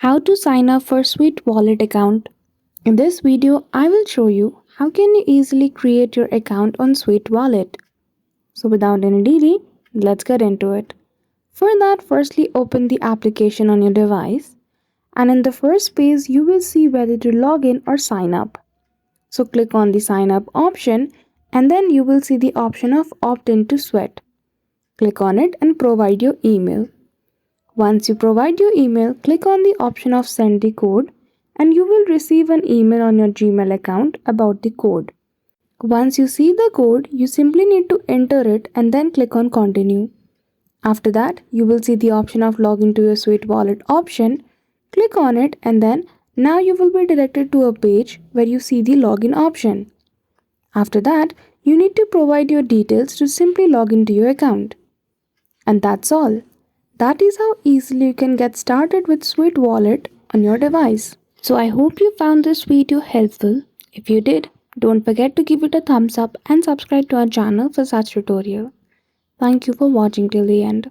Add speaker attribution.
Speaker 1: How to sign up for Sweet Wallet account. In this video, I will show you how can you easily create your account on Sweet Wallet. So without any delay, let's get into it. For that, firstly open the application on your device, and in the first page you will see whether to log in or sign up. So click on the sign up option and then you will see the option of opt in to Sweat. Click on it and provide your email. Once you provide your email, click on the option of send the code and you will receive an email on your Gmail account about the code. Once you see the code, you simply need to enter it and then click on continue. After that, you will see the option of login to your Sweet Wallet option. Click on it and then now you will be directed to a page where you see the login option. After that, you need to provide your details to simply log into your account. And that's all. That is how easily you can get started with Sweet Wallet on your device. So I hope you found this video helpful. If you did, don't forget to give it a thumbs up and subscribe to our channel for such tutorial. Thank you for watching till the end.